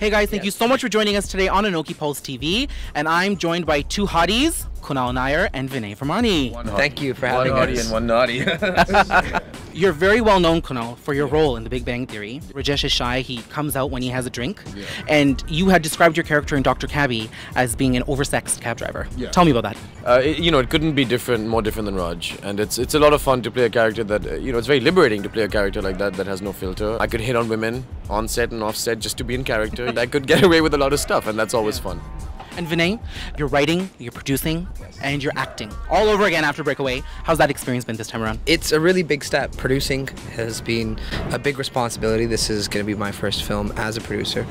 Hey guys, thank you so much for joining us today on ANOKHI Pulse TV. And I'm joined by two hotties, Kunal Nayyar and Vinay Virmani. Thank you for having us. One hottie and one naughty. You're very well known, Kunal, for your role in The Big Bang Theory. Rajesh is shy, he comes out when he has a drink. Yeah. And you had described your character in Dr.Cabbie as being an oversexed cab driver. Yeah. Tell me about that. It couldn't be more different than Raj. And it's a lot of fun to play a character that, it's very liberating to play a character like that has no filter. I could hit on women on set and off set just to be in character. I could get away with a lot of stuff, and that's always fun. And Vinay, you're writing, you're producing, and you're acting all over again after Breakaway. How's that experience been this time around? It's a really big step. Producing has been a big responsibility. This is going to be my first film as a producer.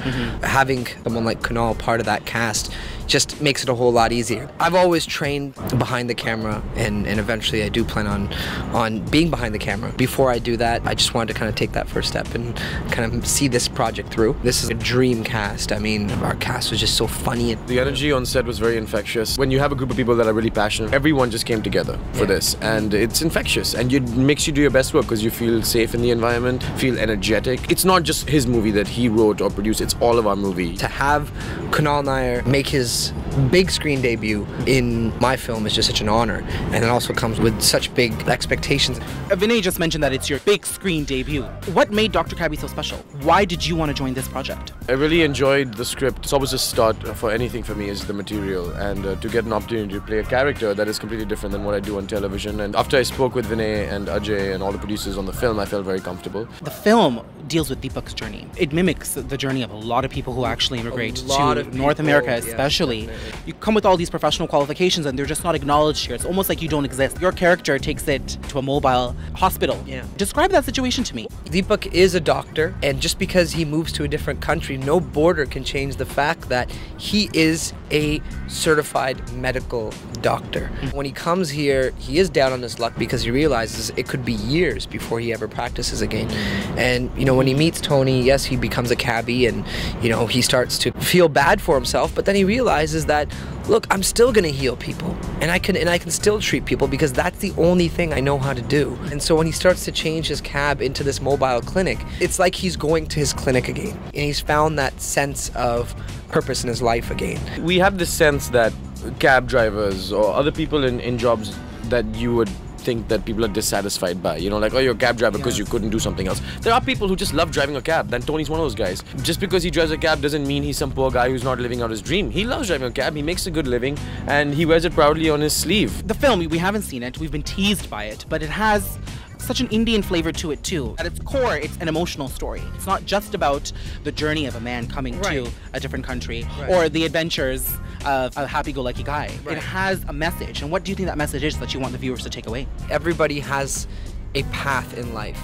Having someone like Kunal part of that cast just makes it a whole lot easier. I've always trained behind the camera, and eventually I do plan on being behind the camera. Before I do that, I just wanted to kind of take that first step and kind of see this project through. This is a dream cast. I mean, our cast was just so funny. The energy on set was very infectious. When you have a group of people that are really passionate, everyone just came together for this, and it's infectious, and it makes you do your best work because you feel safe in the environment, feel energetic. It's not just his movie that he wrote or produced, it's all of our movie. To have Kunal Nayyar make his big screen debut in my film is just such an honor, and it also comes with such big expectations. Vinay just mentioned that it's your big screen debut. What made Dr.Cabbie so special? Why did you want to join this project? I really enjoyed the script. It's always a start for anything for me is the material, and to get an opportunity to play a character that is completely different than what I do on television. And after I spoke with Vinay and Ajay and all the producers on the film, I felt very comfortable. The film deals with Deepak's journey. It mimics the journey of a lot of people who actually immigrate to North America, especially. You come with all these professional qualifications and they're just not acknowledged here. It's almost like you don't exist. Your character takes it to a mobile hospital. Describe that situation to me. Deepak is a doctor, and just because he moves to a different country, no border can change the fact that he is a certified medical doctor. When he comes here, he is down on his luck because he realizes it could be years before he ever practices again. And when he meets Tony, yes, he becomes a cabbie, and he starts to feel bad for himself, but then he realizes that, look, I'm still gonna heal people, and I can still treat people because that's the only thing I know how to do. And so when he starts to change his cab into this mobile clinic, it's like he's going to his clinic again, and he's found that sense of purpose in his life again. We have this sense that cab drivers or other people in jobs that you would think that people are dissatisfied by, like, oh, you're a cab driver because you couldn't do something else. There are people who just love driving a cab. Then Tony's one of those guys. Just because he drives a cab doesn't mean he's some poor guy who's not living out his dream. He loves driving a cab, he makes a good living, and he wears it proudly on his sleeve. The film, we haven't seen it, we've been teased by it, but it has such an Indian flavor to it too. At its core, it's an emotional story. It's not just about the journey of a man coming to a different country or the adventures of a happy-go-lucky guy. It has a message, and what do you think that message is that you want the viewers to take away? Everybody has a path in life,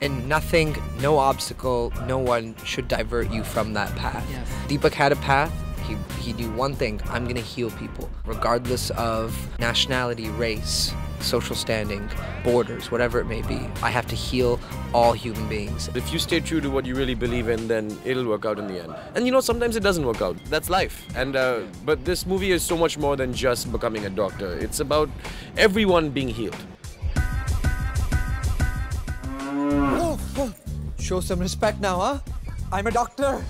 and nothing, no obstacle, no one should divert you from that path. Deepak had a path. He knew one thing: I'm gonna heal people, regardless of nationality, race, social standing, borders, whatever it may be. I have to heal all human beings. If you stay true to what you really believe in, then it'll work out in the end. And sometimes it doesn't work out. That's life. And but this movie is so much more than just becoming a doctor. It's about everyone being healed. Show some respect now, huh? I'm a doctor.